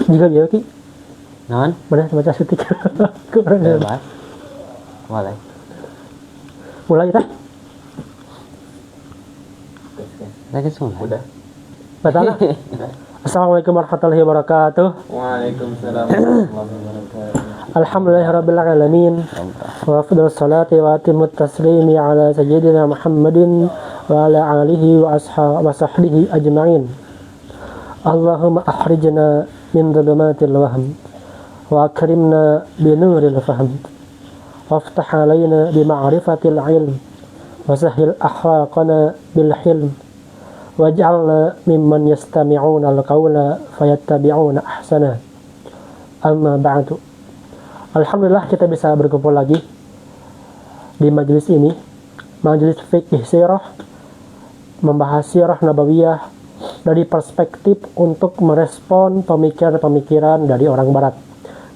Jika biar ki. Non? Mana baca setik. Kurang Bebas. Mulai. mulai kita. Lagi semua. Udah. Batal. Assalamualaikum warahmatullahi wabarakatuh. Waalaikumsalam warahmatullahi wabarakatuh. Alhamdulillahirabbil alamin. Wa afdhalus salati wa atimut taslimi ala sayyidina Muhammadin wa ala alihi wa sahbihi ajma'in. Allahumma akhrijna min dhulumatil wahm wa akrimna bi nuril fahm. Waftah alaina bi ma'rifatil ilm wa sahhil akhlaqana bil hilm. Waj'alna mimman yastami'una al-qawla fayattabi'una ahsana. Amma ba'du. Alhamdulillah kita bisa berkumpul lagi di majelis ini, majelis fikih sirah, membahas sirah nabawiyah dari perspektif untuk merespon pemikiran-pemikiran dari orang barat,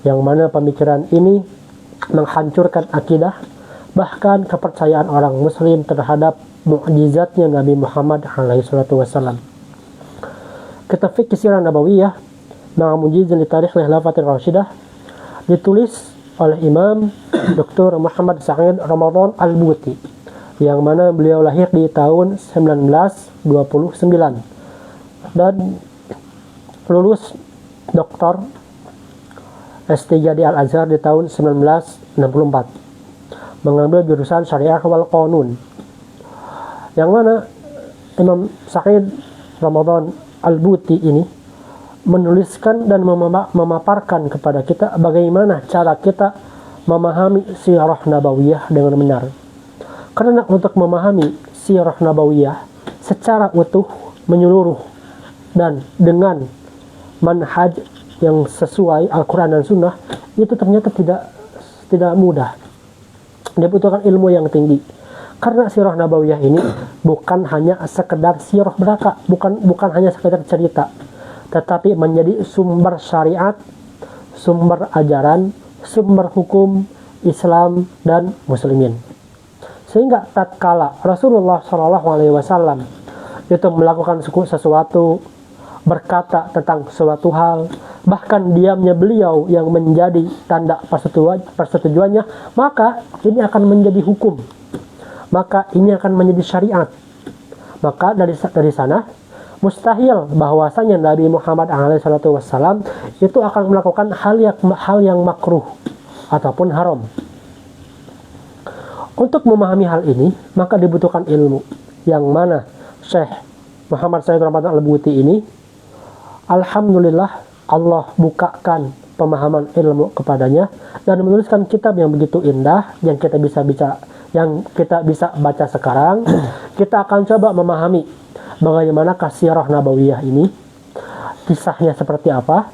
yang mana pemikiran ini menghancurkan akidah, bahkan kepercayaan orang muslim terhadap mukjizatnya Nabi Muhammad SAW. Kitab Fiqh Sirah Nabawiyah Ma'amujizan li Tarikh Khilafatir Rashidah ditulis oleh Imam Dr. Muhammad Sa'id Ramadan Al-Buti, yang mana beliau lahir di tahun 1929 dan lulus doktor S3 di Al-Azhar di tahun 1964, mengambil jurusan Syariah wal Qanun, yang mana Imam Sa'id Ramadan Al-Buti ini menuliskan dan memaparkan kepada kita bagaimana cara kita memahami sirah nabawiyah dengan benar. Karena untuk memahami sirah nabawiyah secara utuh, menyeluruh, dan dengan manhaj yang sesuai Al-Quran dan Sunnah, itu ternyata tidak mudah. Dibutuhkan ilmu yang tinggi. Karena sirah nabawiyah ini bukan hanya sekedar sirah belaka, bukan hanya sekedar cerita, tetapi menjadi sumber syariat, sumber ajaran, sumber hukum Islam dan muslimin. Sehingga tatkala Rasulullah SAW itu melakukan sesuatu, berkata tentang suatu hal, bahkan diamnya beliau yang menjadi tanda persetujuannya, maka ini akan menjadi hukum. Maka ini akan menjadi syariat. Maka dari sana mustahil bahwasanya Nabi Muhammad SAW itu akan melakukan hal yang makruh ataupun haram. Untuk memahami hal ini, maka dibutuhkan ilmu, yang mana Syekh Muhammad Said Ramadan Al-Buti ini, alhamdulillah Allah bukakan pemahaman ilmu kepadanya dan menuliskan kitab yang begitu indah yang kita bisa baca sekarang. Kita akan coba memahami bagaimana sirah nabawiyah ini, kisahnya seperti apa,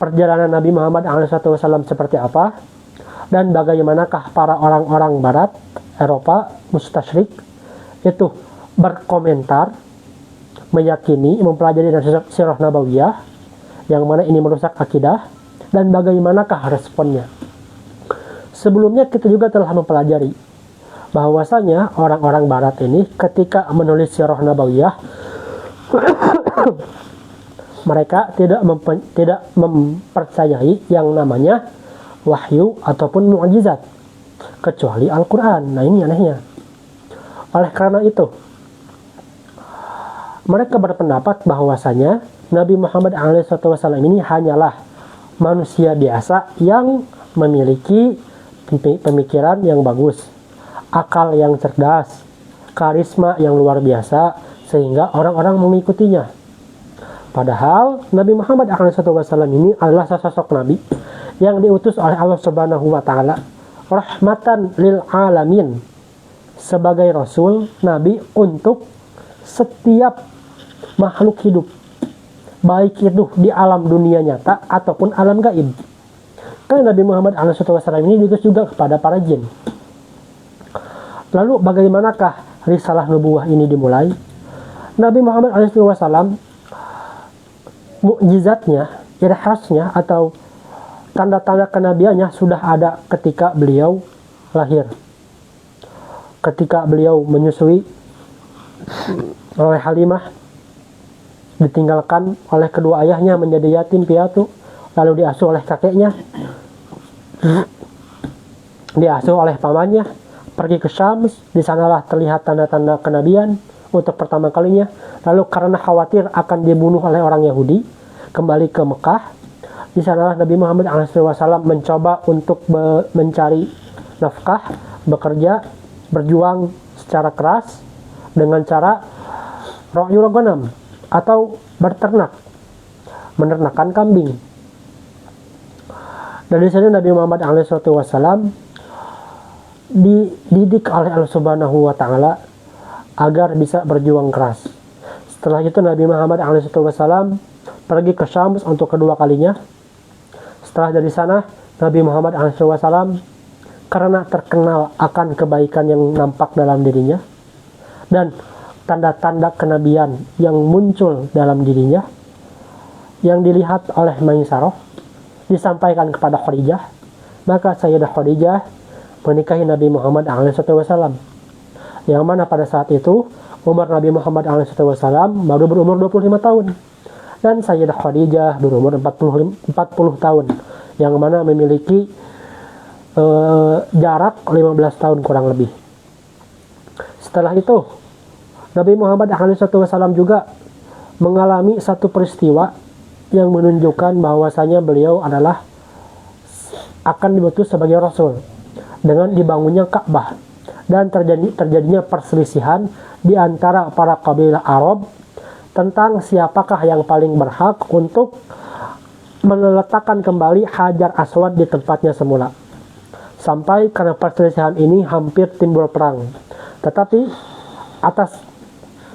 perjalanan Nabi Muhammad SAW seperti apa, dan bagaimanakah para orang-orang barat, Eropa, mustasyrik itu berkomentar, meyakini, mempelajari sirah nabawiyah, yang mana ini merusak akidah, dan bagaimanakah responnya. Sebelumnya kita juga telah mempelajari bahwasanya orang-orang barat ini ketika menulis sirah nabawiyah mereka tidak mempercayai yang namanya wahyu ataupun mukjizat kecuali Al-Quran. Nah, ini anehnya. Oleh karena itu mereka berpendapat bahwasanya Nabi Muhammad SAW ini hanyalah manusia biasa yang memiliki pemikiran yang bagus, akal yang cerdas, karisma yang luar biasa, sehingga orang-orang mengikutinya. Padahal Nabi Muhammad SAW ini adalah sosok Nabi yang diutus oleh Allah Subhanahu wa Ta'ala, rahmatan lil alamin, sebagai Rasul, Nabi untuk setiap makhluk hidup, baik itu di alam dunia nyata ataupun alam gaib. Karena Nabi Muhammad SAW ini diutus juga kepada para jin. Lalu bagaimanakah risalah nubuwah ini dimulai? Nabi Muhammad SAW mukjizatnya, ciri khasnya atau tanda-tanda kenabiannya sudah ada ketika beliau lahir. Ketika beliau menyusui oleh Halimah ditinggalkan oleh kedua ayahnya menjadi yatim piatu, lalu diasuh oleh kakeknya, diasuh oleh pamannya, pergi ke Syam. Di sanalah terlihat tanda-tanda kenabian untuk pertama kalinya. Lalu karena khawatir akan dibunuh oleh orang Yahudi, kembali ke Mekah. Di sanalah Nabi Muhammad SAW mencoba untuk mencari nafkah, bekerja, berjuang secara keras dengan cara ra'yul ghanam atau berternak, menernakkan kambing. Dan di sini Nabi Muhammad SAW dididik oleh Allah Subhanahu wa Ta'ala agar bisa berjuang keras. Setelah itu Nabi Muhammad SAW pergi ke Syam untuk kedua kalinya. Setelah dari sana Nabi Muhammad SAW karena terkenal akan kebaikan yang nampak dalam dirinya dan tanda-tanda kenabian yang muncul dalam dirinya yang dilihat oleh Maisarah disampaikan kepada Khadijah, maka Sayyidah Khadijah menikahi Nabi Muhammad SAW, yang mana pada saat itu umur Nabi Muhammad SAW baru berumur 25 tahun dan Sayyidah Khadijah berumur 40 tahun, yang mana memiliki jarak 15 tahun kurang lebih. Setelah itu Nabi Muhammad SAW juga mengalami satu peristiwa yang menunjukkan bahwasanya beliau adalah akan diutus sebagai Rasul dengan dibangunnya Ka'bah dan terjadinya perselisihan di antara para kabilah Arab tentang siapakah yang paling berhak untuk meletakkan kembali Hajar Aswad di tempatnya semula. Sampai karena perselisihan ini hampir timbul perang. Tetapi atas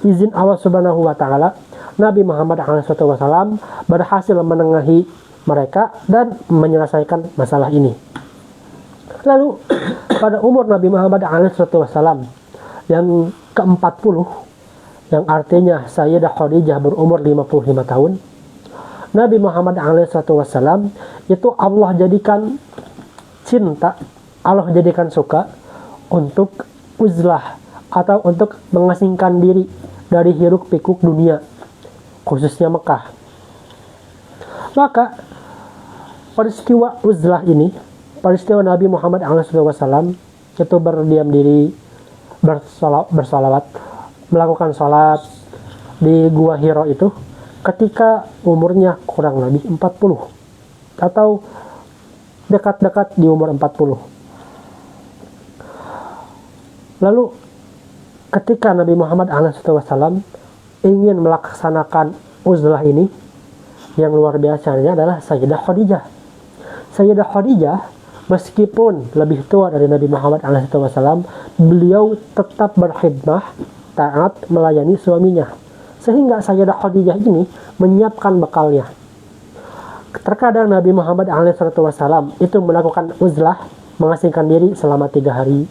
izin Allah Subhanahu wa Ta'ala, Nabi Muhammad SAW berhasil menengahi mereka dan menyelesaikan masalah ini. Lalu pada umur Nabi Muhammad SAW yang ke-40, yang artinya Sayyidah Khadijah berumur 55 tahun, Nabi Muhammad SAW itu Allah jadikan cinta, Allah jadikan suka untuk uzlah atau untuk mengasingkan diri dari hiruk pikuk dunia, khususnya Mekah. Maka peristiwa uzlah ini, peristiwa Nabi Muhammad SAW itu berdiam diri, bersalawat, melakukan salat di Gua Hira itu ketika umurnya kurang lebih 40 atau dekat-dekat di umur 40. Lalu ketika Nabi Muhammad SAW ingin melaksanakan uzlah ini, yang luar biasanya adalah Sayyidah Khadijah. Sayyidah Khadijah meskipun lebih tua dari Nabi Muhammad SAW, beliau tetap berkhidmah, taat melayani suaminya. Sehingga Sayyidah Khadijah ini menyiapkan bekalnya. Terkadang Nabi Muhammad SAW itu melakukan uzlah, mengasingkan diri selama 3 hari,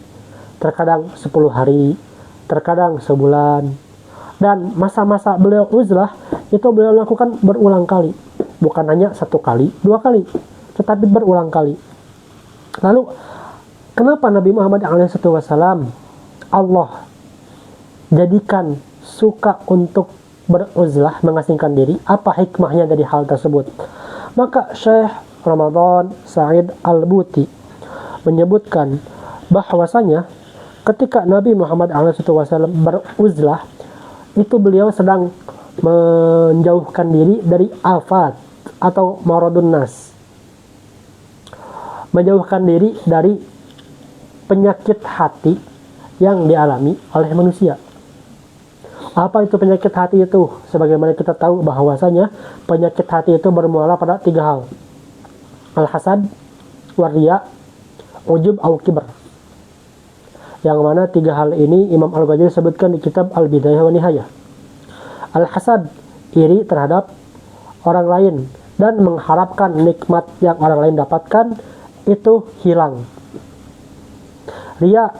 terkadang 10 hari, terkadang sebulan. Dan masa-masa beliau uzlah itu beliau lakukan berulang kali, bukan hanya 1 kali, 2 kali, tetapi berulang kali. Lalu kenapa Nabi Muhammad SAW Allah jadikan suka untuk beruzlah, mengasingkan diri? Apa hikmahnya dari hal tersebut? Maka Syekh Ramadan Sa'id Al-Buti menyebutkan bahwasanya ketika Nabi Muhammad SAW beruzlah, itu beliau sedang menjauhkan diri dari afat atau maradun nas, menjauhkan diri dari penyakit hati yang dialami oleh manusia. Apa itu penyakit hati itu? Sebagaimana kita tahu bahwasanya penyakit hati itu bermula pada 3 hal: al-hasad, waria, ujub, au kibr. Yang mana 3 hal ini Imam Al-Ghazali sebutkan di kitab Al-Bidayah wa Nihayah. Al-hasad, iri terhadap orang lain dan mengharapkan nikmat yang orang lain dapatkan itu hilang. Ria,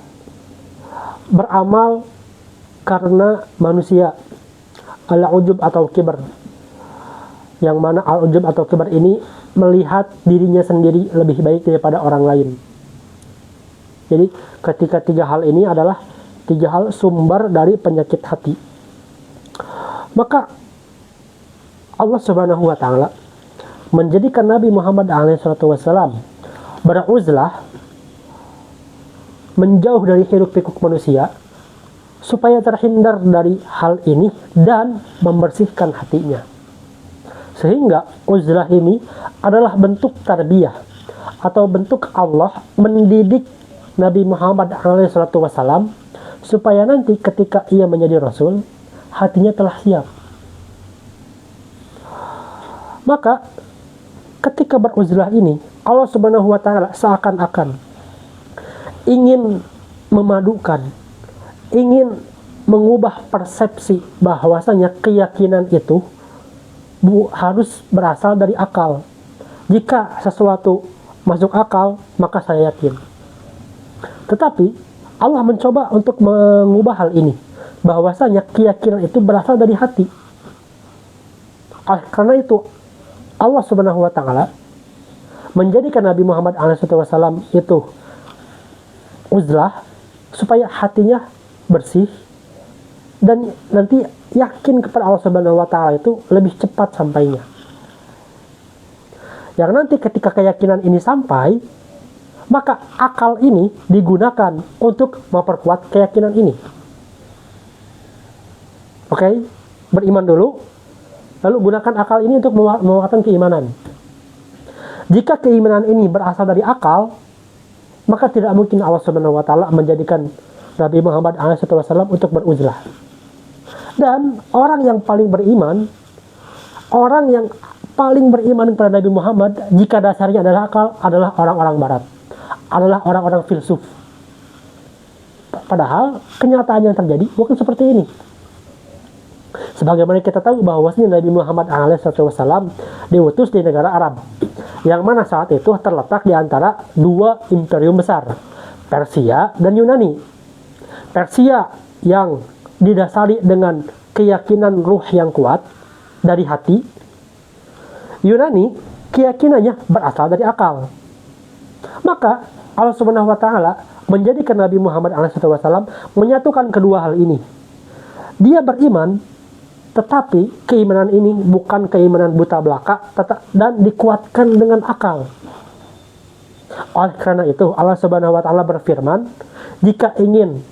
beramal karena manusia. Al-ujub atau kibr, yang mana al-ujub atau kibr ini melihat dirinya sendiri lebih baik daripada orang lain. Jadi ketika 3 hal ini adalah 3 hal sumber dari penyakit hati. Maka Allah Subhanahu wa taala menjadikan Nabi Muhammad SAW beruzlah menjauh dari hiruk pikuk manusia supaya terhindar dari hal ini dan membersihkan hatinya. Sehingga uzlah ini adalah bentuk tarbiyah atau bentuk Allah mendidik Nabi Muhammad SAW supaya nanti ketika ia menjadi Rasul, hatinya telah siap. Maka ketika beruzlah ini, Allah Subhanahu wa taala seakan-akan ingin memadukan, ingin mengubah persepsi bahwasanya keyakinan itu harus berasal dari akal. Jika sesuatu masuk akal, maka saya yakin. Tetapi Allah mencoba untuk mengubah hal ini, bahwasanya keyakinan itu berasal dari hati. Karena itu Allah Subhanahu wa taala menjadikan Nabi Muhammad SAW itu uzlah supaya hatinya bersih dan nanti yakin kepada Allah Subhanahu wa taala itu lebih cepat sampainya. Yang nanti ketika keyakinan ini sampai, maka akal ini digunakan untuk memperkuat keyakinan ini. Oke, beriman dulu, lalu gunakan akal ini untuk menguatkan keimanan. Jika keimanan ini berasal dari akal, maka tidak mungkin Allah Subhanahu wa taala menjadikan Nabi Muhammad SAW untuk beruzlah. Dan orang yang paling beriman, orang yang paling beriman kepada Nabi Muhammad jika dasarnya adalah akal, adalah orang-orang barat, adalah orang-orang filsuf. Padahal kenyataan yang terjadi bukan seperti ini. Sebagaimana kita tahu bahwasanya Nabi Muhammad SAW diutus di negara Arab, yang mana saat itu terletak di antara dua imperium besar, Persia dan Yunani. Persia yang didasari dengan keyakinan ruh yang kuat dari hati, Yunani keyakinannya berasal dari akal. Maka Allah Subhanahu wa taala menjadikan Nabi Muhammad SAW menyatukan kedua hal ini. Dia beriman, tetapi keimanan ini bukan keimanan buta belaka dan dikuatkan dengan akal. Oleh karena itu Allah Subhanahu wa taala berfirman, jika ingin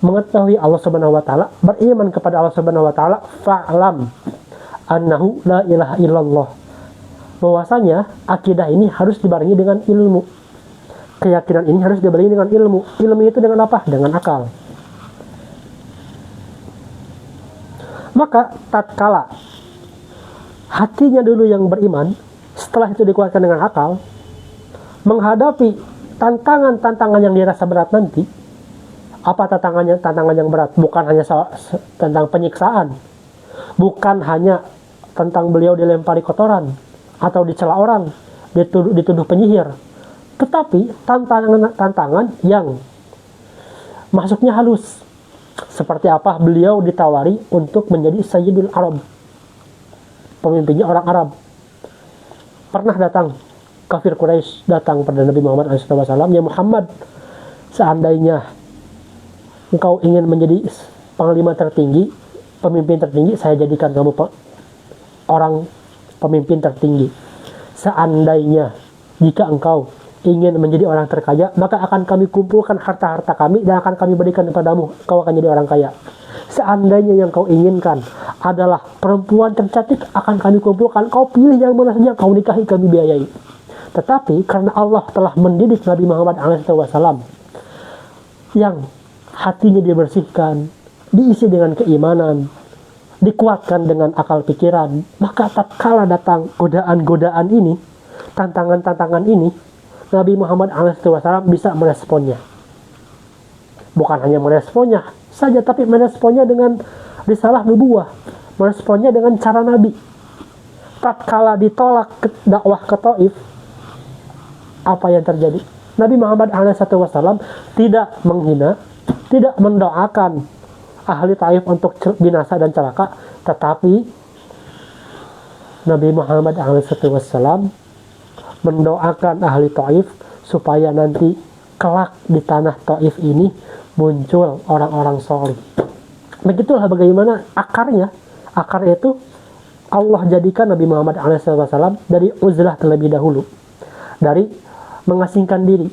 mengetahui Allah Subhanahu wa taala, beriman kepada Allah Subhanahu wa taala, fa'lam annahu la ilaha illallah. Bahwasanya akidah ini harus dibarengi dengan ilmu. Keyakinan ini harus dibarengi dengan ilmu. Ilmu itu dengan apa? Dengan akal. Maka tatkala hatinya dulu yang beriman, setelah itu dikuatkan dengan akal, menghadapi tantangan-tantangan yang dirasa berat nanti. Apa tantangannya? Tantangan yang berat bukan hanya tentang penyiksaan, bukan hanya tentang beliau dilempari kotoran atau dicela orang, dituduh penyihir, tetapi tantangan yang masuknya halus. Seperti apa beliau ditawari untuk menjadi Sayyidul Arab, pemimpinnya orang Arab. Pernah datang kafir Quraisy datang pada Nabi Muhammad SAW, ya Muhammad, seandainya engkau ingin menjadi panglima tertinggi, pemimpin tertinggi, saya jadikan kamu orang pemimpin tertinggi. Seandainya jika engkau ingin menjadi orang terkaya, maka akan kami kumpulkan harta-harta kami dan akan kami berikan kepadamu, kau akan jadi orang kaya. Seandainya yang kau inginkan adalah perempuan tercantik, akan kami kumpulkan, kau pilih yang mana saja, kau nikahi, kami biayai. Tetapi karena Allah telah mendidik Nabi Muhammad SAW yang hatinya dibersihkan, diisi dengan keimanan, dikuatkan dengan akal pikiran, maka tatkala datang godaan-godaan ini, tantangan-tantangan ini, Nabi Muhammad SAW bisa meresponnya. Bukan hanya meresponnya saja, tapi meresponnya dengan risalah nubuwah, meresponnya dengan cara Nabi. Tatkala ditolak dakwah ke Taif, apa yang terjadi? Nabi Muhammad SAW tidak menghina, tidak mendoakan ahli Taif untuk binasa dan celaka, tetapi Nabi Muhammad SAW mendoakan ahli Taif supaya nanti kelak di tanah Taif ini muncul orang-orang soleh. Begitulah bagaimana akarnya. Akar itu Allah jadikan Nabi Muhammad SAW dari uzlah terlebih dahulu, dari mengasingkan diri.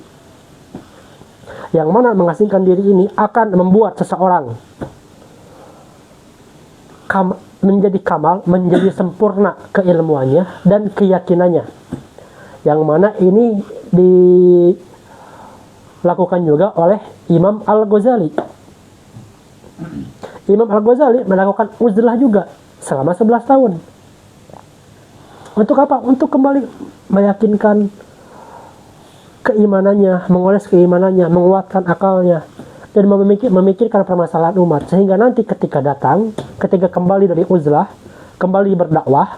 Yang mana mengasingkan diri ini akan membuat seseorang menjadi kamal, menjadi sempurna keilmuannya dan keyakinannya. Yang mana ini dilakukan juga oleh Imam Al-Ghazali. Imam Al-Ghazali melakukan uzlah juga selama 11 tahun. Untuk apa? Untuk kembali meyakinkan keimanannya, mengoles keimanannya, menguatkan akalnya, dan memikirkan permasalahan umat. Sehingga nanti ketika kembali dari uzlah, kembali berdakwah,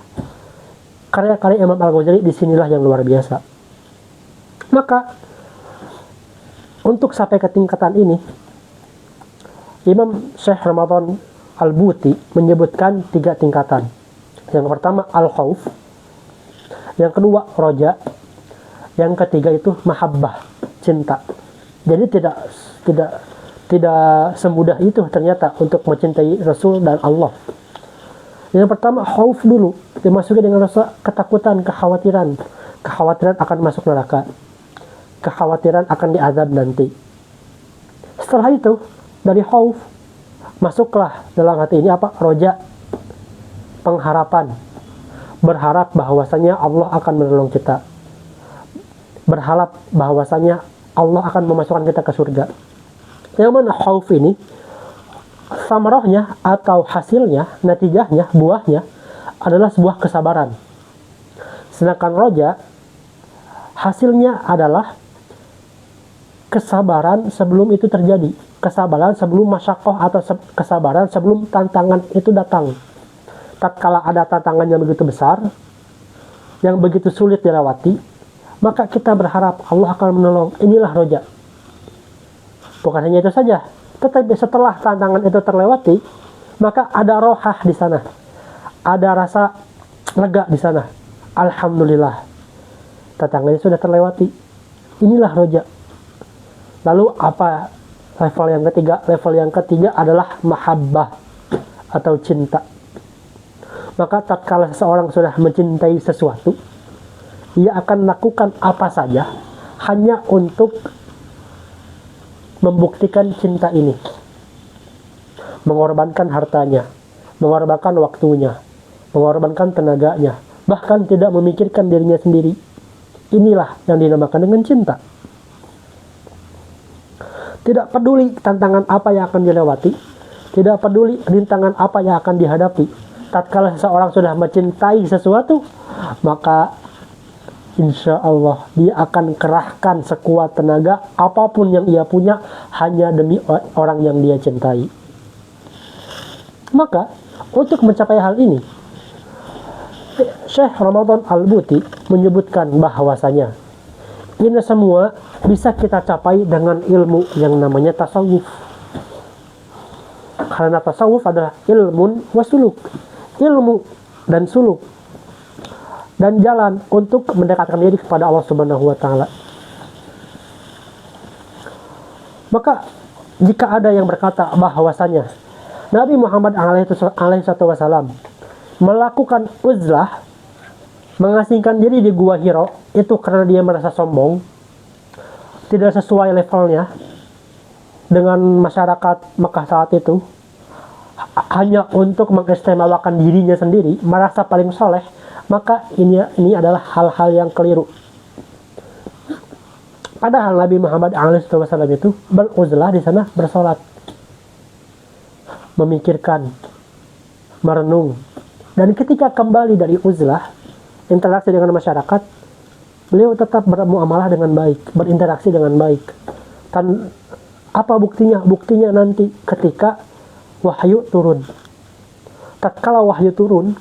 karya-karya Imam Al-Ghazali disinilah yang luar biasa. Maka untuk sampai ke tingkatan ini, Imam Syekh Ramadan Al-Buti menyebutkan 3 tingkatan. Yang pertama al-khauf, yang kedua roja, yang ketiga itu mahabbah, cinta. Jadi tidak semudah itu ternyata untuk mencintai Rasul dan Allah. Yang pertama khauf dulu, dimasuki dengan rasa ketakutan, kekhawatiran akan masuk neraka, kekhawatiran akan diazab nanti. Setelah itu dari khauf masuklah dalam hati ini apa? Roja, pengharapan, berharap bahwasanya Allah akan menolong kita, berharap bahwasanya Allah akan memasukkan kita ke surga. Yang mana khauf ini samarahnya atau hasilnya, natijahnya, buahnya adalah sebuah kesabaran. Sedangkan roja hasilnya adalah kesabaran sebelum itu terjadi, kesabaran sebelum masyakoh atau kesabaran sebelum tantangan itu datang. Tatkala ada tantangan yang begitu besar, yang begitu sulit dilewati, maka kita berharap Allah akan menolong. Inilah roja. Bukan hanya itu saja, tetapi setelah tantangan itu terlewati, maka ada rohah di sana, ada rasa lega di sana. Alhamdulillah, tantangannya sudah terlewati. Inilah roja. Lalu apa level yang ketiga? Level yang ketiga adalah mahabbah atau cinta. Maka tatkala seseorang sudah mencintai sesuatu, ia akan melakukan apa saja hanya untuk membuktikan cinta ini. Mengorbankan hartanya, mengorbankan waktunya, mengorbankan tenaganya, bahkan tidak memikirkan dirinya sendiri. Inilah yang dinamakan dengan cinta. Tidak peduli tantangan apa yang akan dilewati, tidak peduli rintangan apa yang akan dihadapi. Tatkala seseorang sudah mencintai sesuatu, maka insya Allah dia akan kerahkan sekuat tenaga apapun yang ia punya hanya demi orang yang dia cintai. Maka untuk mencapai hal ini, Syekh Ramadan Al-Buti menyebutkan bahwasanya ini semua bisa kita capai dengan ilmu yang namanya tasawuf. Karena tasawuf adalah ilmun wasuluk, ilmu dan suluk, dan jalan untuk mendekatkan diri kepada Allah Subhanahu wa taala. Maka jika ada yang berkata bahwasanya Nabi Muhammad SAW melakukan uzlah, mengasingkan diri di Gua Hiro, itu karena dia merasa sombong, tidak sesuai levelnya dengan masyarakat Mekah saat itu, hanya untuk mengistimewakan dirinya sendiri, merasa paling soleh, maka ini adalah hal-hal yang keliru. Padahal Nabi Muhammad SAW itu beruzlah di sana, bersolat, memikirkan, merenung, dan ketika kembali dari uzlah, interaksi dengan masyarakat, beliau tetap bermuamalah dengan baik, berinteraksi dengan baik. Dan apa buktinya? Buktinya nanti ketika wahyu turun. Tatkala wahyu turun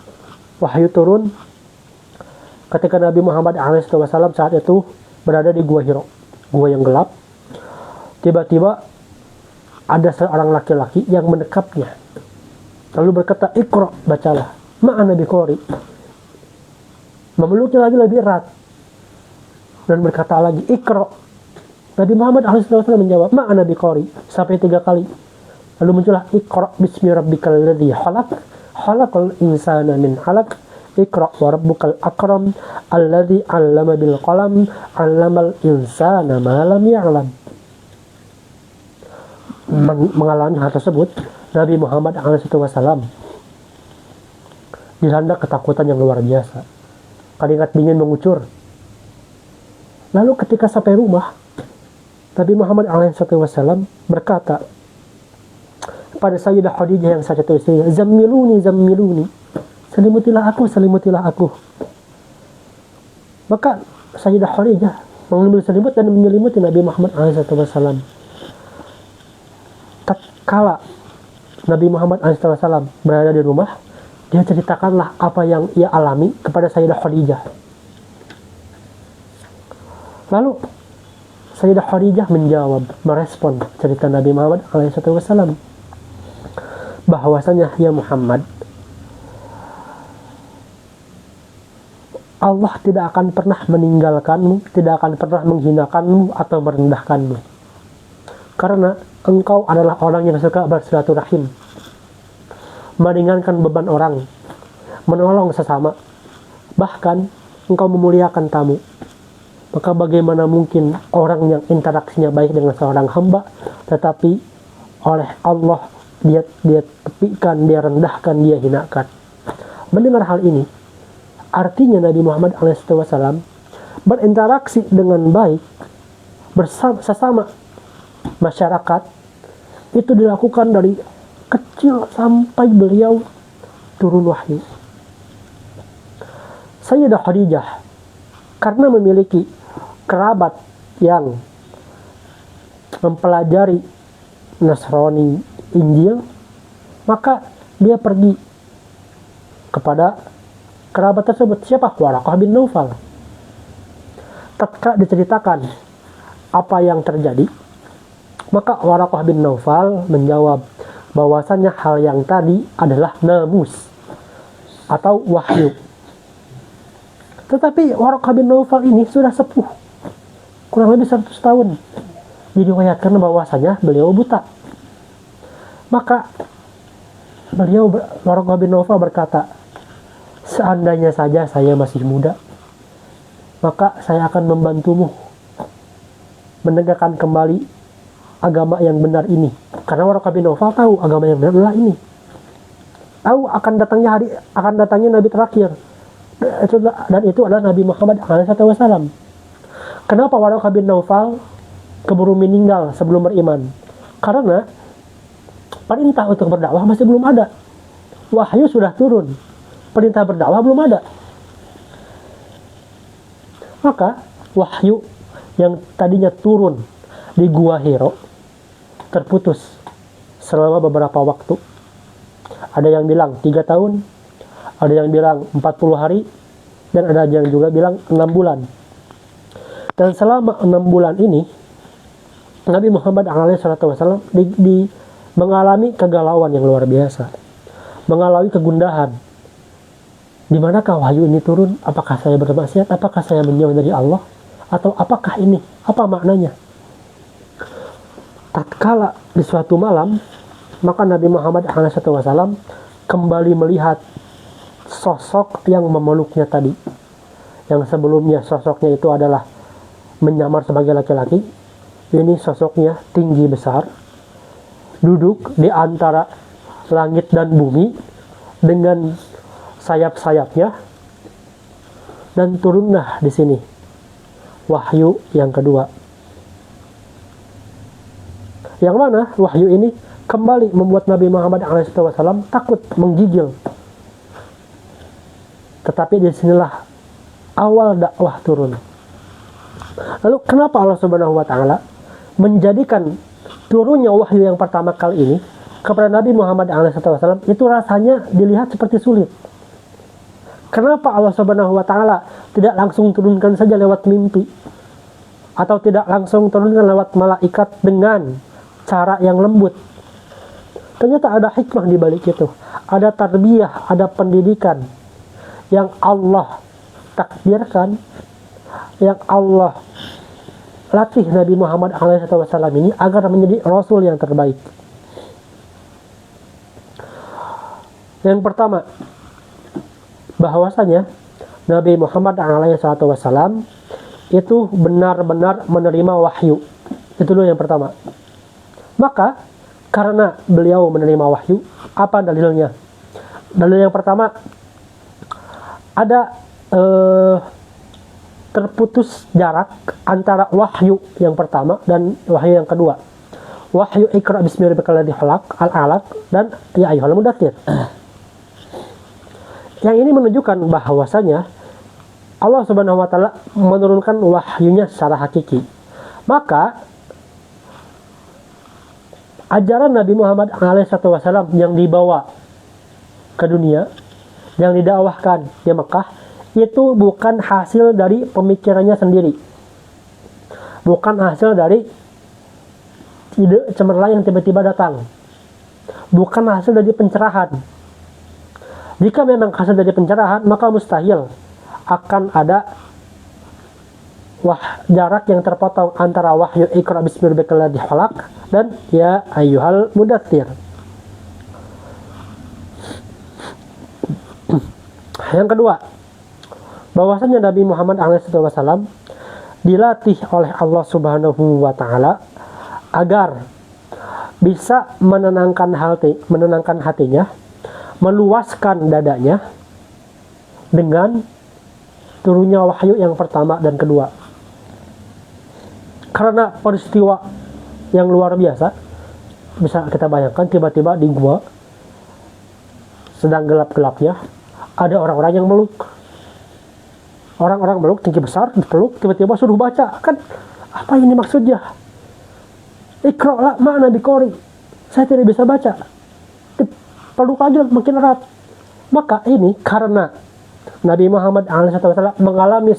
ketika Nabi Muhammad SAW saat itu berada di Gua Hiro, gua yang gelap. Tiba-tiba ada seorang laki-laki yang mendekapnya, lalu berkata, "Iqra, bacalah." Ma'ana biqari. Memeluknya lagi lebih erat dan berkata lagi, "Iqra." Nabi Muhammad SAW menjawab, "Ma'ana biqari," sampai 3 kali. Lalu muncullah, "Iqra bismi rabbikal ladzi khalaq, khalaqal insana min 'alaq, Iqra wa rabbukal akram alladzi 'allama bil qalam 'allamal insana ma lam ya'lam. Mengalami hal tersebut, Nabi Muhammad SAW dilanda ketakutan yang luar biasa. Keringat dingin mengucur. Lalu ketika sampai rumah, Nabi Muhammad SAW berkata pada Sayyidah Khadijah yang saat itu istrinya, "Zammiluni, zammiluni." Selimutilah aku. Maka Sayyidah Khadijah mengambil selimut dan menyelimuti Nabi Muhammad SAW. Tatkala Nabi Muhammad SAW berada di rumah, dia ceritakanlah apa yang ia alami kepada Sayyidah Khadijah. Lalu Sayyidah Khadijah menjawab, merespon cerita Nabi Muhammad SAW, bahwasanya ya Muhammad, Allah tidak akan pernah meninggalkanmu, tidak akan pernah menghinakanmu atau merendahkanmu. Karena engkau adalah orang yang suka bersilaturahim, meringankan beban orang, menolong sesama, bahkan engkau memuliakan tamu. Maka bagaimana mungkin orang yang interaksinya baik dengan seorang hamba, tetapi oleh Allah dia tepikan, dia rendahkan, dia hinakan. Mendengar hal ini, artinya Nabi Muhammad SAW berinteraksi dengan baik bersama sesama masyarakat itu dilakukan dari kecil sampai beliau turun wahyu. Sayyidah Khadijah karena memiliki kerabat yang mempelajari Nasrani Injil, maka dia pergi kepada kerabat tersebut. Siapa? Waraqah bin Naufal. Tatkala diceritakan apa yang terjadi, maka Waraqah bin Naufal menjawab bahwasannya hal yang tadi adalah namus atau wahyu. Tetapi Waraqah bin Naufal ini sudah sepuh, kurang lebih 100 tahun. Diriwayatkan bahwasanya beliau buta. Maka Waraqah bin Naufal berkata, seandainya saja saya masih muda, maka saya akan membantumu menegakkan kembali agama yang benar ini. Karena Waraqah bin Naufal tahu agama yang benar adalah ini. Tahu akan datangnya Nabi terakhir. Dan itu adalah Nabi Muhammad SAW. Kenapa Waraqah bin Naufal keburu meninggal sebelum beriman? Karena perintah untuk berdakwah masih belum ada. Wahyu sudah turun, perintah berdakwah belum ada. Maka wahyu yang tadinya turun di Gua Hiro terputus selama beberapa waktu. Ada yang bilang 3 tahun, ada yang bilang 40 hari, dan ada yang juga bilang 6 bulan. Dan selama 6 bulan ini Nabi Muhammad SAW mengalami kegalauan yang luar biasa, mengalami kegundahan. Di manakah wahyu ini turun? Apakah saya bermaksiat? Apakah saya menjauh dari Allah? Atau apakah ini? Apa maknanya? Tatkala di suatu malam, maka Nabi Muhammad SAW kembali melihat sosok yang memeluknya tadi. Yang sebelumnya sosoknya itu adalah menyamar sebagai laki-laki. Ini sosoknya tinggi besar, duduk di antara langit dan bumi dengan sayap-sayapnya, dan turunlah di sini wahyu yang kedua. Yang mana wahyu ini kembali membuat Nabi Muhammad SAW takut, menggigil. Tetapi disinilah awal dakwah turun. Lalu kenapa Allah Subhanahu Wa Taala menjadikan turunnya wahyu yang pertama kali ini kepada Nabi Muhammad SAW itu rasanya dilihat seperti sulit? Kenapa Allah Subhanahu Wa Taala tidak langsung turunkan saja lewat mimpi, atau tidak langsung turunkan lewat malaikat dengan cara yang lembut? Ternyata ada hikmah di balik itu, ada tarbiyah, ada pendidikan yang Allah takdirkan, yang Allah latih Nabi Muhammad SAW ini agar menjadi Rasul yang terbaik. Yang pertama, bahwasanya Nabi Muhammad SAW itu benar-benar menerima wahyu. Itu dulu yang pertama. Maka karena beliau menerima wahyu, apa dalilnya? Dalil yang pertama, ada terputus jarak antara wahyu yang pertama dan wahyu yang kedua. Wahyu Iqra bismi rabbikal ladzi khalaq, al-alaq, dan ya ayyuhal mudaththir. Yang ini menunjukkan bahwasanya Allah Subhanahu wa taala menurunkan wahyunya secara hakiki. Maka ajaran Nabi Muhammad SAW yang dibawa ke dunia, yang didakwahkan di Mekah, itu bukan hasil dari pemikirannya sendiri, bukan hasil dari ide cemerlang yang tiba-tiba datang, bukan hasil dari pencerahan. Jika memang hasil dari pencerahan, maka mustahil akan ada jarak yang terpotong antara wahyu Iqra bismi rabbikal ladzi khalaq dan ya ayyuhal mudaththir. Yang kedua, bahwasanya Nabi Muhammad SAW dilatih oleh Allah Subhanahu wa taala agar bisa menenangkan hatinya, meluaskan dadanya dengan turunnya wahyu yang pertama dan kedua. Karena peristiwa yang luar biasa, bisa kita bayangkan tiba-tiba di gua sedang gelap-gelapnya ada orang-orang yang meluk. Orang-orang meluk tinggi besar, dipeluk, tiba-tiba suruh baca. Kan apa ini maksudnya? Iqra la ma'na biqori. Saya tidak bisa baca. Peluk lagi makin erat. Maka ini karena Nabi Muhammad SAW mengalami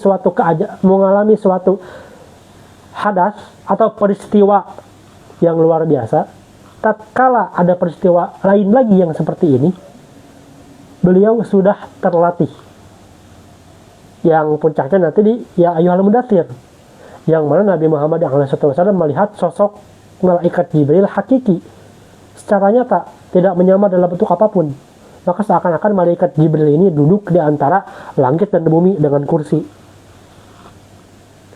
suatu hadas atau peristiwa yang luar biasa. Tatkala ada peristiwa lain lagi yang seperti ini, beliau sudah terlatih. Yang puncaknya nanti di ya ayyuhal mudaththir, yang mana Nabi Muhammad SAW melihat sosok malaikat Jibril hakiki secara nyata, tidak menyamar dalam bentuk apapun. Maka seakan-akan malaikat Jibril ini duduk di antara langit dan bumi dengan kursi.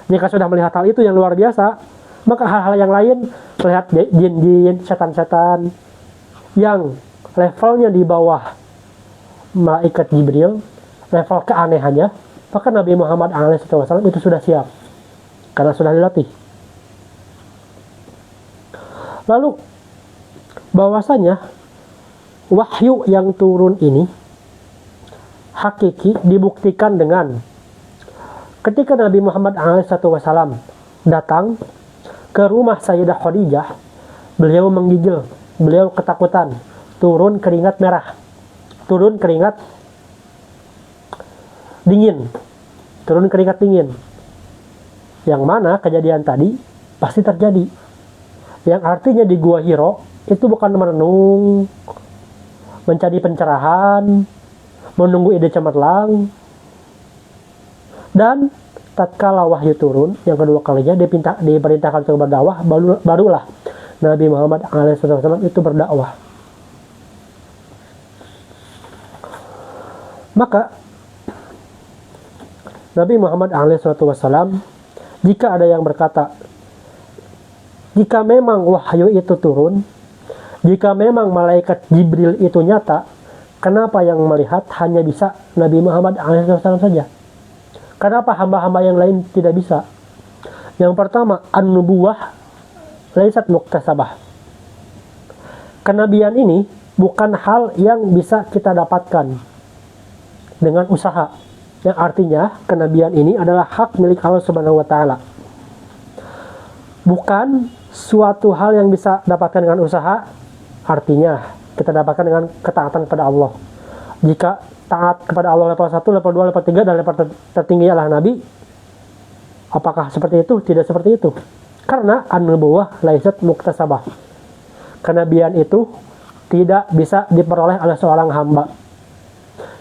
Jika sudah melihat hal itu yang luar biasa, maka hal-hal yang lain, melihat jin-jin, setan-setan yang levelnya di bawah malaikat Jibril, level keanehannya, maka Nabi Muhammad SAW itu sudah siap karena sudah dilatih. Lalu bahwasanya wahyu yang turun ini hakiki dibuktikan dengan ketika Nabi Muhammad SAW datang ke rumah Sayyidah Khadijah, beliau menggigil, beliau ketakutan, turun keringat merah, turun keringat dingin, yang mana kejadian tadi pasti terjadi, yang artinya di Gua Hiro itu bukan merenung, mencari pencerahan, menunggu ide cemerlang. Dan tatkala wahyu turun yang kedua kalinya, diperintahkan untuk berdakwah, barulah Nabi Muhammad SAW itu berdakwah. Maka Nabi Muhammad SAW, jika ada yang berkata, jika memang wahyu itu turun, jika memang malaikat Jibril itu nyata, kenapa yang melihat hanya bisa Nabi Muhammad SAW saja? Kenapa hamba-hamba yang lain tidak bisa? Yang pertama, an-nubuwah laisat muktasabah. Kenabian ini bukan hal yang bisa kita dapatkan dengan usaha. Yang artinya kenabian ini adalah hak milik Allah Subhanahu wa taala. Bukan suatu hal yang bisa dapatkan dengan usaha, artinya kita dapatkan dengan ketaatan kepada Allah. Jika taat kepada Allah level 1, level 2, level 3, dan level tertinggi adalah Nabi, apakah seperti itu? Tidak seperti itu. Karena an-nubuwah laisat muktasabah. Kenabian itu tidak bisa diperoleh oleh seorang hamba.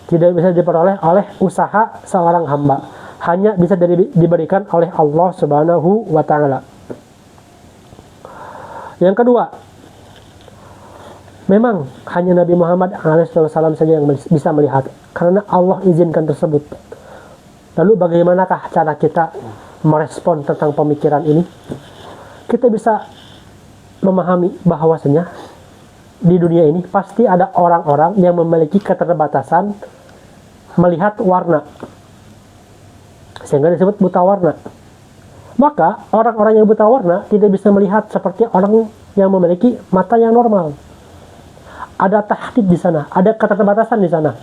Tidak bisa diperoleh oleh usaha seorang hamba. Hanya bisa diberikan oleh Allah Subhanahu wa taala. Yang kedua, memang hanya Nabi Muhammad SAW saja yang bisa melihat. karena Allah izinkan tersebut. Lalu bagaimanakah cara kita merespon tentang pemikiran ini? Kita bisa memahami bahwasanya di dunia ini pasti ada orang-orang yang memiliki keterbatasan melihat warna, sehingga disebut buta warna. Maka orang-orang yang buta warna tidak bisa melihat seperti orang yang memiliki mata yang normal. Ada tahdid di sana, ada keterbatasan di sana.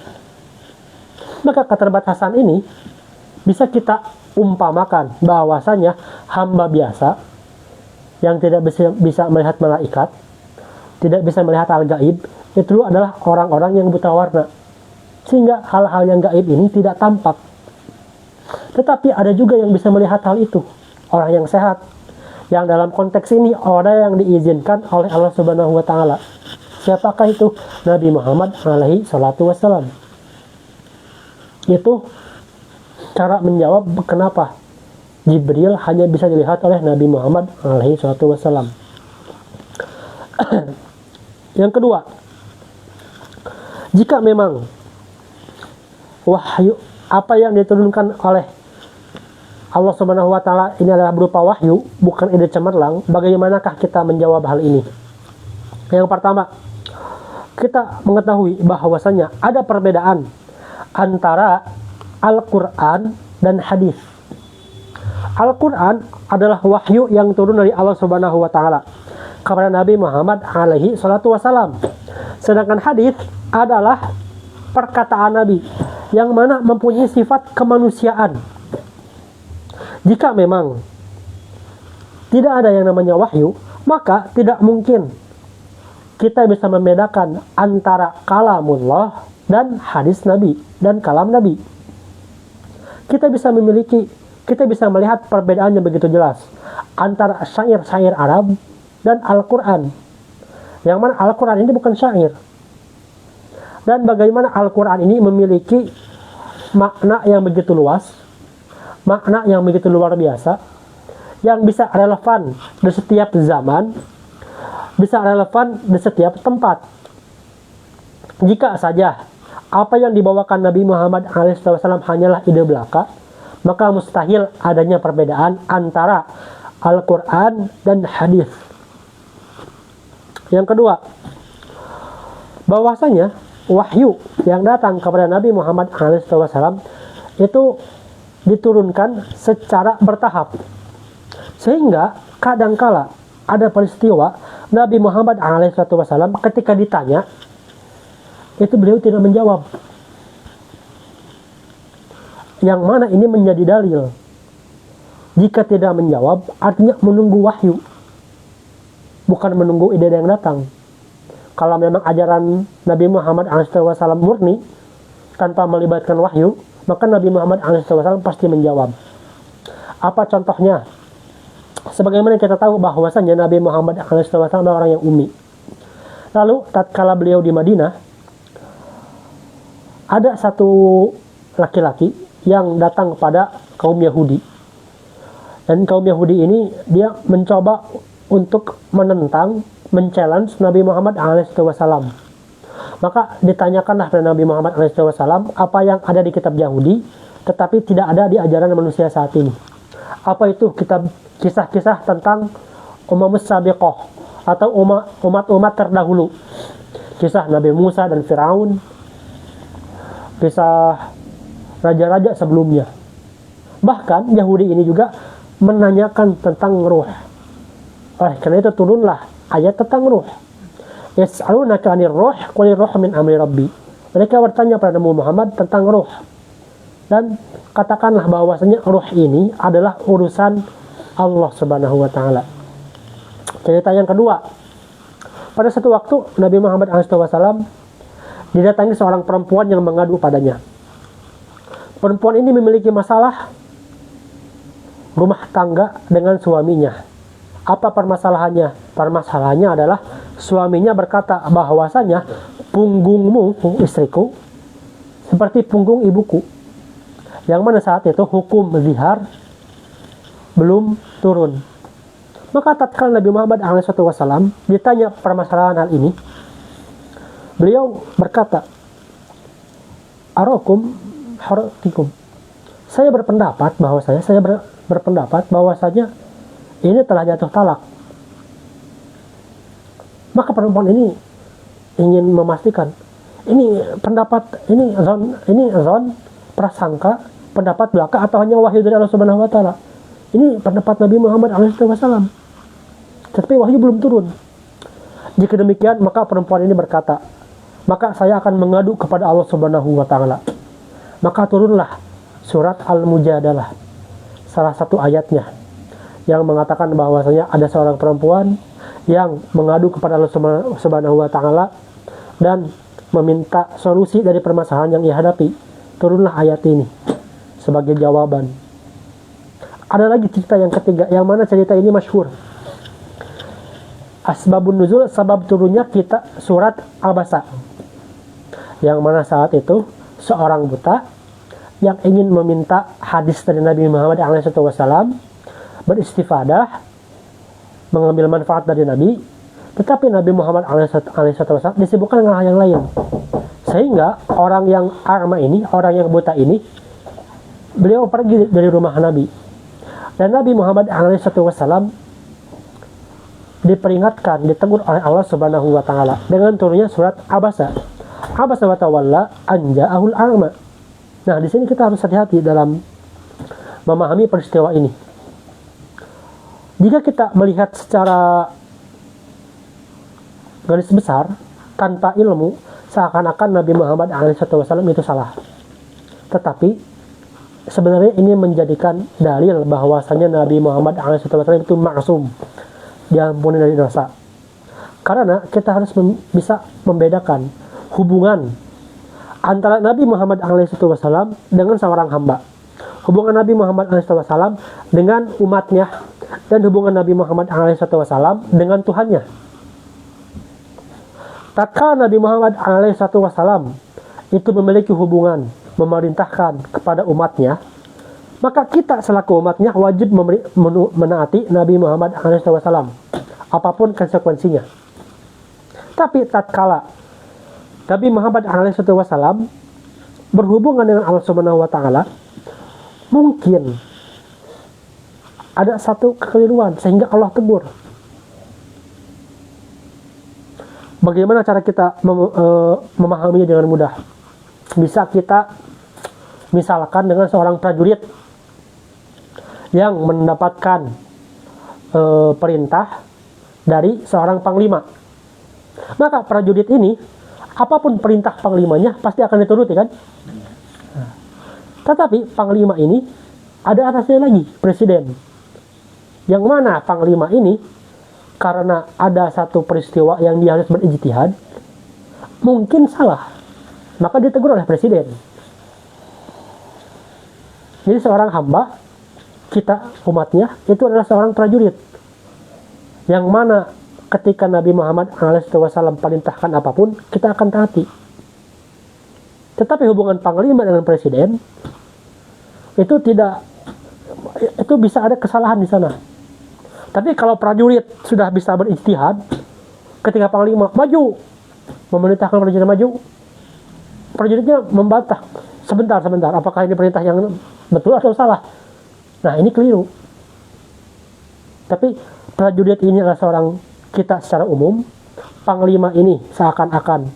Maka keterbatasan ini bisa kita umpamakan bahwasanya hamba biasa yang tidak bisa melihat malaikat, tidak bisa melihat al-gaib, itu adalah orang-orang yang buta warna. Sehingga hal-hal yang gaib ini tidak tampak. Tetapi ada juga yang bisa melihat hal itu, orang yang sehat. Yang dalam konteks ini orang yang diizinkan oleh Allah Subhanahu wa taala. Siapakah itu? Nabi Muhammad alaihi salatu wassalam. Itu cara menjawab kenapa Jibril hanya bisa dilihat oleh Nabi Muhammad alaihi salatu wassalam. Yang kedua, jika memang wahyu apa yang diturunkan oleh Allah Subhanahu wa taala ini adalah berupa wahyu, bukan ide cemerlang, bagaimanakah kita menjawab hal ini? Yang pertama, kita mengetahui bahwasanya ada perbedaan antara Al-Qur'an dan hadis. Al-Qur'an adalah wahyu yang turun dari Allah Subhanahu wa taala kepada Nabi Muhammad alaihi salatu wasalam. Sedangkan hadis adalah perkataan Nabi yang mana mempunyai sifat kemanusiaan. Jika memang tidak ada yang namanya wahyu, maka tidak mungkin kita bisa membedakan antara kalamullah dan hadis Nabi dan kalam Nabi. Kita bisa melihat perbedaan yang begitu jelas antara syair-syair Arab dan Al-Quran. Yang mana Al-Quran ini bukan syair. Dan bagaimana Al-Quran ini memiliki makna yang begitu luas, makna yang begitu luar biasa, yang bisa relevan di setiap zaman, bisa relevan di setiap tempat. Jika saja apa yang dibawakan Nabi Muhammad SAW hanyalah ide belaka, maka mustahil adanya perbedaan antara Al-Quran dan hadis. Yang kedua, bahwasanya wahyu yang datang kepada Nabi Muhammad SAW itu diturunkan secara bertahap, sehingga kadangkala ada peristiwa Nabi Muhammad SAW ketika ditanya itu beliau tidak menjawab, yang mana ini menjadi dalil jika tidak menjawab artinya menunggu wahyu, bukan menunggu ide yang datang. Kalau memang ajaran Nabi Muhammad SAW murni tanpa melibatkan wahyu, maka Nabi Muhammad SAW pasti menjawab. Apa contohnya? Sebagaimana kita tahu bahwasanya Nabi Muhammad SAW adalah orang yang ummi. Lalu tatkala beliau di Madinah, ada satu laki-laki yang datang kepada kaum Yahudi. Dan kaum Yahudi ini dia mencoba untuk menentang, men-challenge Nabi Muhammad SAW. Maka ditanyakanlah kepada Nabi Muhammad SAW apa yang ada di kitab Yahudi tetapi tidak ada di ajaran manusia saat ini. Apa itu kitab kisah-kisah tentang umamus sabiqah atau umat-umat terdahulu, kisah Nabi Musa dan Firaun, kisah raja-raja sebelumnya. Bahkan Yahudi ini juga menanyakan tentang ruh. Oleh karena itu turunlah ayat tentang ruh. Yas'alunaka 'anir ruh qul ruh min amri rabbi. Mereka bertanya pada Nabi Muhammad tentang ruh. Dan katakanlah bahwasanya ruh ini adalah urusan Allah Subhanahu wa taala. Cerita yang kedua. Pada satu waktu Nabi Muhammad SAW didatangi seorang perempuan yang mengadu padanya. Perempuan ini memiliki masalah rumah tangga dengan suaminya. Apa permasalahannya? Permasalahannya adalah suaminya berkata bahwasanya punggungmu, istriku, seperti punggung ibuku. Yang mana saat itu hukum zihar belum turun. Maka tatkala Nabi Muhammad SAW ditanya permasalahan hal ini, beliau berkata, arakum haratikum. Saya berpendapat bahwasanya ini telah jatuh talak. Maka perempuan ini ingin memastikan ini zon prasangka, pendapat belaka atau hanya wahyu dari Allah Subhanahu wa taala. Ini pendapat Nabi Muhammad SAW. Tapi wahyu belum turun. Jika demikian, maka perempuan ini berkata, maka saya akan mengadu kepada Allah Subhanahu wa taala. Maka turunlah surat Al-Mujadalah, salah satu ayatnya yang mengatakan bahwasanya ada seorang perempuan yang mengadu kepada Allah Subhanahu wa taala dan meminta solusi dari permasalahan yang ia hadapi. Turunlah ayat ini sebagai jawaban. Ada lagi cerita yang ketiga, yang mana cerita ini masyhur. Asbabun nuzul, sebab turunnya kita surat Abasa, yang mana saat itu seorang buta yang ingin meminta hadis dari Nabi Muhammad SAW, beristifadah, mengambil manfaat dari Nabi, tetapi Nabi Muhammad SAW disibukkan dengan hal yang lain, sehingga orang yang arma ini, orang yang buta ini, beliau pergi dari rumah Nabi, dan Nabi Muhammad SAW diperingatkan, ditegur oleh Allah Subhanahu wa taala dengan turunnya surat Abasa. Abasa wa tawalla anja'ahul a'ma. Nah, di sini kita harus hati-hati dalam memahami peristiwa ini. Jika kita melihat secara garis besar tanpa ilmu, seakan-akan Nabi Muhammad SAW itu salah. Tetapi sebenarnya ini menjadikan dalil bahwasanya Nabi Muhammad SAW itu maksum, diampuni dari dosa. Karena kita harus bisa membedakan hubungan antara Nabi Muhammad SAW dengan seorang hamba, hubungan Nabi Muhammad SAW dengan umatnya, dan hubungan Nabi Muhammad SAW dengan Tuhannya. Tatkala Nabi Muhammad SAW itu memiliki hubungan, memerintahkan kepada umatnya, maka kita selaku umatnya wajib menaati Nabi Muhammad SAW, apapun konsekuensinya. Tapi tatkala Nabi Muhammad SAW berhubungan dengan Allah Subhanahu wa taala, mungkin ada satu kekeliruan sehingga Allah tegur. Bagaimana cara kita memahaminya dengan mudah? Bisa kita misalkan dengan seorang prajurit yang mendapatkan perintah dari seorang panglima. Maka prajurit ini, apapun perintah panglimanya pasti akan dituruti, kan? Tetapi panglima ini ada atasnya lagi, presiden. Yang mana panglima ini, karena ada satu peristiwa yang dia harus berijtihad, mungkin salah, maka ditegur oleh presiden. Jadi seorang hamba, kita umatnya, itu adalah seorang prajurit, yang mana ketika Nabi Muhammad SAW perintahkan apapun, kita akan taati. Tetapi hubungan panglima dengan presiden itu bisa ada kesalahan di sana. Tapi kalau prajurit sudah bisa berijtihad, ketika panglima maju, memerintahkan prajurit maju, prajuritnya membantah, sebentar, apakah ini perintah yang betul atau salah? Nah, ini keliru. Tapi prajurit ini adalah seorang kita secara umum. Panglima ini seakan-akan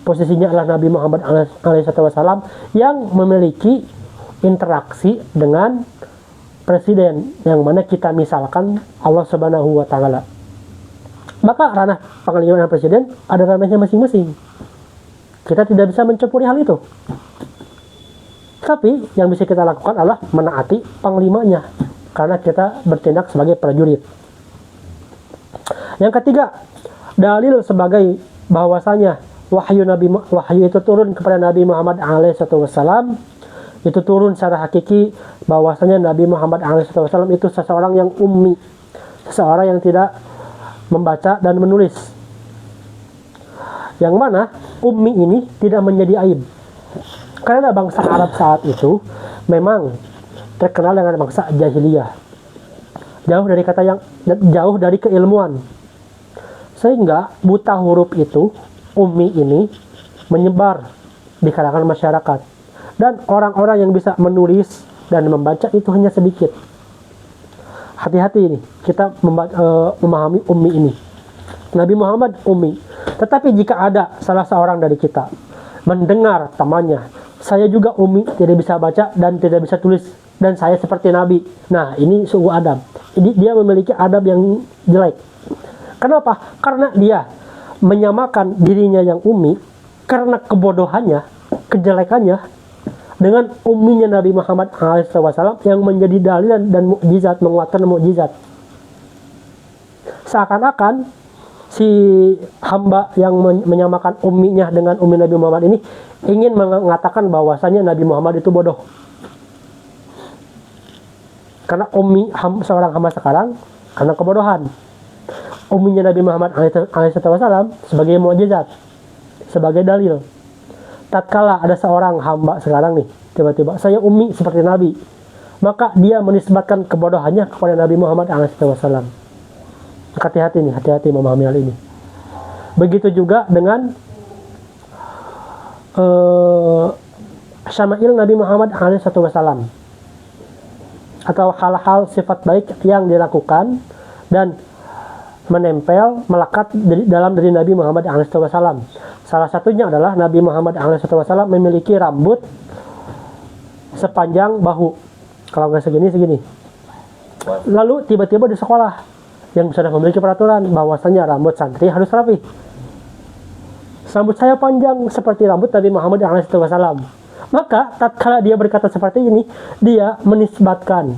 posisinya adalah Nabi Muhammad SAW yang memiliki interaksi dengan presiden, yang mana kita misalkan Allah Subhanahu wa taala. Maka ranah panglima dan presiden ada ranahnya masing-masing. Kita tidak bisa mencampuri hal itu. Tapi yang bisa kita lakukan adalah menaati panglimanya, karena kita bertindak sebagai prajurit. Yang ketiga, dalil sebagai bahwasanya wahyu itu turun kepada Nabi Muhammad SAW, itu turun secara hakiki, bahwasanya Nabi Muhammad SAW itu seseorang yang ummi, seseorang yang tidak membaca dan menulis, yang mana ummi ini tidak menjadi aib, karena bangsa Arab saat itu memang terkenal dengan bangsa jahiliyah, jauh dari keilmuan, sehingga buta huruf itu, ummi ini, menyebar di kalangan masyarakat. Dan orang-orang yang bisa menulis dan membaca itu hanya sedikit. Hati-hati ini, kita memahami ummi ini. Nabi Muhammad ummi. Tetapi jika ada salah seorang dari kita mendengar temannya, saya juga ummi, tidak bisa baca dan tidak bisa tulis, dan saya seperti Nabi. Nah, ini sungguh adab. Jadi dia memiliki adab yang jelek. Kenapa? Karena dia menyamakan dirinya yang ummi karena kebodohannya, kejelekannya dengan umminya Nabi Muhammad SAW yang menjadi dalil dan mukjizat, menguatkan mukjizat. Seakan-akan si hamba yang menyamakan umminya dengan ummi Nabi Muhammad ini ingin mengatakan bahwasanya Nabi Muhammad itu bodoh. Karena ummi seorang hamba sekarang karena kebodohan. Umminya Nabi Muhammad SAW sebagai mukjizat, sebagai dalil. Tatkala ada seorang hamba sekarang nih, tiba-tiba saya ummi seperti Nabi, maka dia menisbatkan kebodohannya kepada Nabi Muhammad SAW. Hati-hati nih, hati-hati memahami hal ini. Begitu juga dengan syama'il Nabi Muhammad SAW, atau hal-hal sifat baik yang dilakukan dan menempel, melekat dalam diri Nabi Muhammad SAW. Salah satunya adalah Nabi Muhammad SAW memiliki rambut sepanjang bahu, kalau nggak segini. Lalu tiba-tiba di sekolah yang sudah memiliki peraturan bahwasanya rambut santri harus rapi. Rambut saya panjang seperti rambut Nabi Muhammad SAW. Maka tatkala dia berkata seperti ini, dia menisbatkan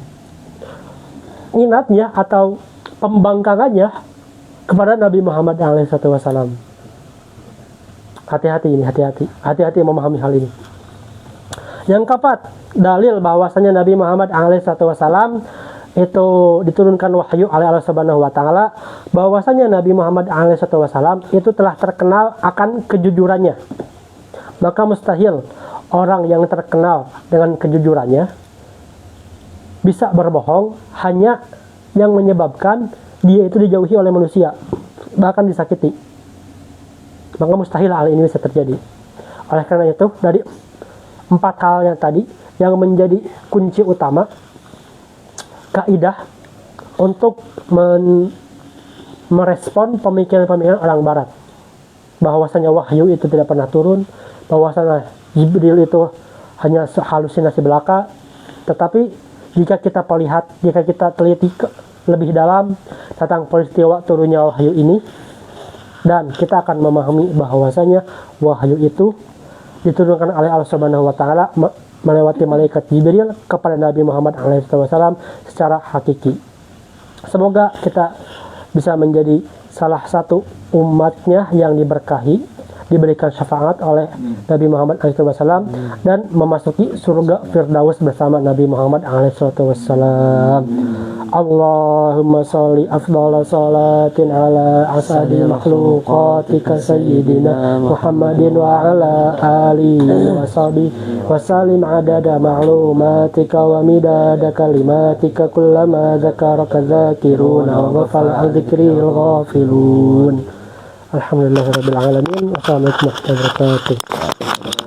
inatnya atau pembangkangannya kepada Nabi Muhammad SAW. Hati-hati ini, hati-hati memahami hal ini. Yang keempat, dalil bahwasanya Nabi Muhammad SAW itu diturunkan wahyu oleh Allah Subhanahu wa taala, bahwasanya Nabi Muhammad SAW itu telah terkenal akan kejujurannya. Maka mustahil orang yang terkenal dengan kejujurannya bisa berbohong, hanya yang menyebabkan dia itu dijauhi oleh manusia, bahkan disakiti. Maka mustahil hal ini bisa terjadi. Oleh karena itu, dari 4 hal yang tadi yang menjadi kunci utama kaidah untuk merespon pemikiran-pemikiran orang barat, bahwasanya wahyu itu tidak pernah turun, bahwasanya Jibril itu hanya halusinasi belaka. Tetapi jika kita lihat, jika kita teliti lebih dalam tentang peristiwa turunnya wahyu ini, dan kita akan memahami bahwasanya wahyu itu diturunkan oleh Allah Subhanahu wa taala melewati malaikat Jibril kepada Nabi Muhammad SAW secara hakiki. Semoga kita bisa menjadi salah satu umatnya yang diberkahi, diberikan syafaat oleh Nabi Muhammad SAW dan memasuki surga Firdaus bersama Nabi Muhammad SAW. Allahumma sholli afdhala salatin ala asadi makhluqatika sayyidina Muhammadin wa ala alihi wa sahbihi wa salim adada ma'lumatika wa midada kalimatika kullama dzakaraka dzakiruna wa ghafala an dzikril ghafilun. Alhamdulillahirabbil alamin. Wassalamualaikum warahmatullahi wabarakatuh.